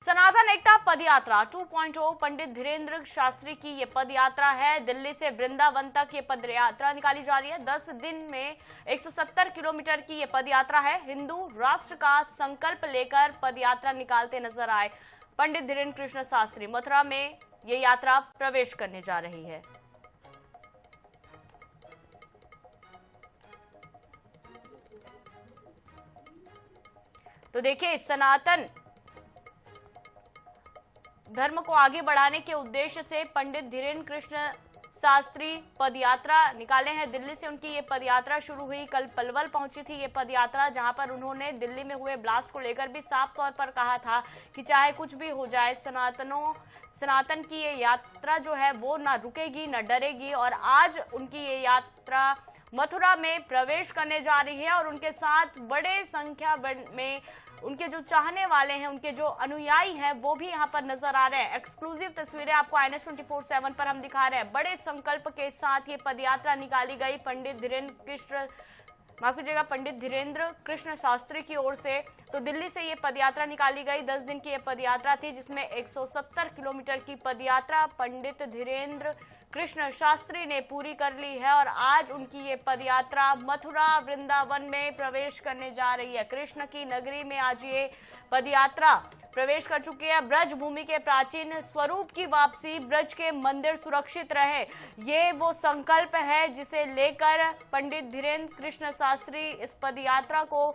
सनातन एकता पदयात्रा 2.0 पंडित धीरेन्द्र शास्त्री की ये पदयात्रा है। दिल्ली से वृंदावन तक ये पदयात्रा निकाली जा रही है। 10 दिन में 170 किलोमीटर की ये पदयात्रा है। हिंदू राष्ट्र का संकल्प लेकर पदयात्रा निकालते नजर आए पंडित धीरेन्द्र कृष्ण शास्त्री। मथुरा में ये यात्रा प्रवेश करने जा रही है। तो देखिए, सनातन धर्म को आगे बढ़ाने के उद्देश्य से पंडित धीरेन्द्र कृष्ण शास्त्री पदयात्रा निकाले हैं। दिल्ली से उनकी ये पदयात्रा शुरू हुई। कल पलवल पहुंची थी ये पदयात्रा, जहां पर उन्होंने दिल्ली में हुए ब्लास्ट को लेकर भी साफ तौर पर कहा था कि चाहे कुछ भी हो जाए, सनातन की ये यात्रा जो है वो ना रुकेगी, ना डरेगी। और आज उनकी ये यात्रा मथुरा में प्रवेश करने जा रही है और उनके साथ बड़े संख्या में उनके जो चाहने वाले हैं, उनके जो अनुयायी हैं, वो भी यहाँ पर नजर आ रहे हैं। एक्सक्लूसिव तस्वीरें आपको INS 24/7 पर हम दिखा रहे हैं। बड़े संकल्प के साथ ये पदयात्रा निकाली गई पंडित धीरेन्द्र कृष्ण शास्त्री की ओर से। तो दिल्ली से ये पदयात्रा निकाली गई। 10 दिन की ये पदयात्रा थी, जिसमें 170 किलोमीटर की पदयात्रा पंडित धीरेन्द्र कृष्ण शास्त्री ने पूरी कर ली है। और आज उनकी ये पदयात्रा मथुरा वृंदावन में प्रवेश करने जा रही है। कृष्ण की नगरी में आज ये पदयात्रा प्रवेश कर चुकी है। ब्रज भूमि के प्राचीन स्वरूप की वापसी, ब्रज के मंदिर सुरक्षित रहे, ये वो संकल्प है जिसे लेकर पंडित धीरेन्द्र कृष्ण शास्त्री इस पदयात्रा को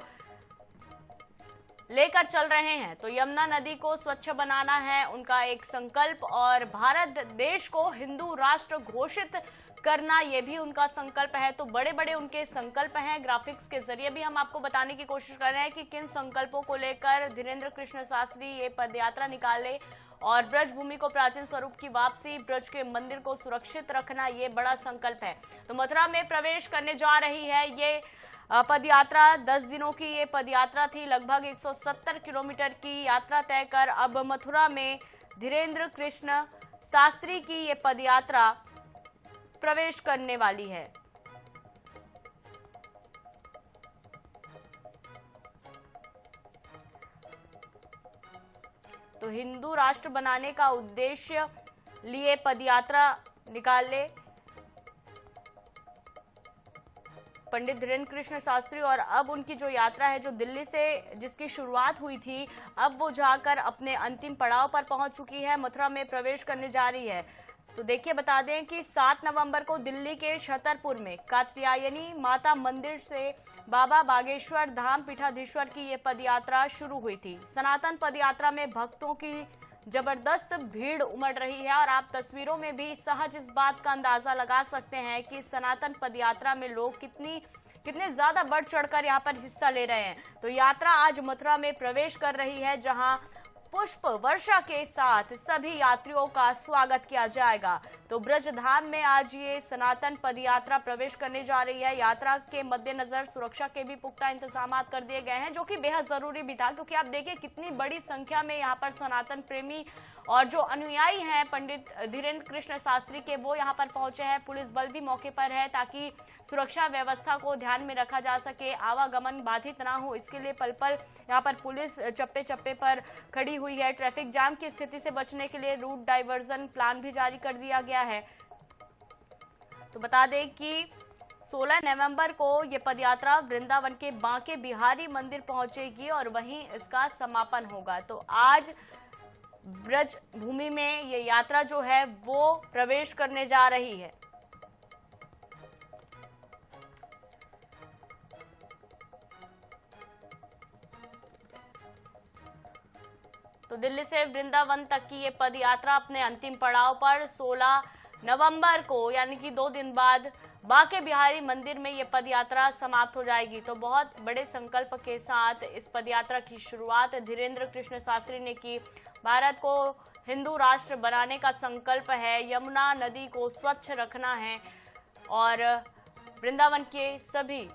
लेकर चल रहे हैं। तो यमुना नदी को स्वच्छ बनाना है उनका एक संकल्प, और भारत देश को हिंदू राष्ट्र घोषित करना, ये भी उनका संकल्प है। तो बड़े बड़े उनके संकल्प हैं। ग्राफिक्स के जरिए भी हम आपको बताने की कोशिश कर रहे हैं कि किन संकल्पों को लेकर धीरेन्द्र कृष्ण शास्त्री ये पदयात्रा निकाले। और ब्रज भूमि को प्राचीन स्वरूप की वापसी, ब्रज के मंदिर को सुरक्षित रखना, ये बड़ा संकल्प है। तो मथुरा में प्रवेश करने जा रही है ये पदयात्रा। 10 दिनों की ये पदयात्रा थी। लगभग 170 किलोमीटर की यात्रा तय कर अब मथुरा में धीरेन्द्र कृष्ण शास्त्री की ये पदयात्रा प्रवेश करने वाली है। तो हिंदू राष्ट्र बनाने का उद्देश्य लिए पदयात्रा निकाले पंडित धीरेन्द्र कृष्ण शास्त्री। और अब उनकी जो यात्रा है, जो दिल्ली से जिसकी शुरुआत हुई थी, अब वो जाकर अपने अंतिम पड़ाव पर पहुंच चुकी है। मथुरा में प्रवेश करने जा रही है। तो देखिए, बता दें कि 7 नवंबर को दिल्ली के छतरपुर में कात्यायनी माता मंदिर से बाबा बागेश्वर धाम पीठाधीश्वर की ये पदयात्रा शुरू हुई थी। सनातन पदयात्रा में भक्तों की जबरदस्त भीड़ उमड़ रही है और आप तस्वीरों में भी सहज इस बात का अंदाजा लगा सकते हैं कि सनातन पदयात्रा में लोग कितने ज्यादा बढ़ चढ़कर यहाँ पर हिस्सा ले रहे हैं। तो यात्रा आज मथुरा में प्रवेश कर रही है, जहां पुष्प वर्षा के साथ सभी यात्रियों का स्वागत किया जाएगा। तो ब्रजधाम में आज ये सनातन पदयात्रा प्रवेश करने जा रही है। यात्रा के मद्देनजर सुरक्षा के भी पुख्ता इंतजाम कर दिए गए हैं, जो कि बेहद जरूरी भी था, क्योंकि आप देखिए कितनी बड़ी संख्या में यहाँ पर सनातन प्रेमी और जो अनुयायी हैं पंडित धीरेन्द्र कृष्ण शास्त्री के, वो यहाँ पर पहुंचे हैं। पुलिस बल भी मौके पर है ताकि सुरक्षा व्यवस्था को ध्यान में रखा जा सके, आवागमन बाधित ना हो, इसके लिए पल पल यहाँ पर पुलिस चप्पे चप्पे पर खड़ी हुई है। ट्रैफिक जाम की स्थिति से बचने के लिए रूट डाइवर्जन प्लान भी जारी कर दिया गया है। तो बता दें कि 16 नवंबर को ये पदयात्रा वृंदावन के बांके बिहारी मंदिर पहुंचेगी और वहीं इसका समापन होगा। तो आज ब्रज भूमि में ये यात्रा जो है वो प्रवेश करने जा रही है। तो दिल्ली से वृंदावन तक की ये पदयात्रा अपने अंतिम पड़ाव पर 16 नवंबर को, यानी कि 2 दिन बाद, बांके बिहारी मंदिर में ये पदयात्रा समाप्त हो जाएगी। तो बहुत बड़े संकल्प के साथ इस पदयात्रा की शुरुआत धीरेन्द्र कृष्ण शास्त्री ने की। भारत को हिंदू राष्ट्र बनाने का संकल्प है, यमुना नदी को स्वच्छ रखना है और वृंदावन के सभी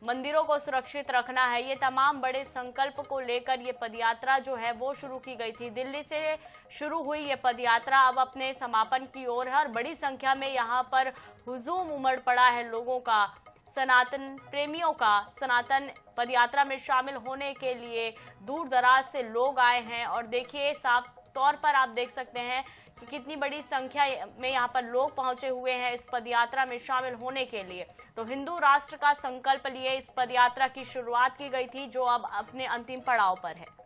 मंदिरों को सुरक्षित रखना है। ये तमाम बड़े संकल्प को लेकर ये पदयात्रा जो है वो शुरू की गई थी। दिल्ली से शुरू हुई ये पदयात्रा अब अपने समापन की ओर है और बड़ी संख्या में यहाँ पर हुजूम उमड़ पड़ा है लोगों का। सनातन प्रेमियों का सनातन पदयात्रा में शामिल होने के लिए दूर दराज से लोग आए हैं। और देखिए, साफ तौर पर आप देख सकते हैं कि कितनी बड़ी संख्या में यहाँ पर लोग पहुंचे हुए हैं इस पदयात्रा में शामिल होने के लिए। तो हिंदू राष्ट्र का संकल्प लिए इस पदयात्रा की शुरुआत की गई थी, जो अब अपने अंतिम पड़ाव पर है।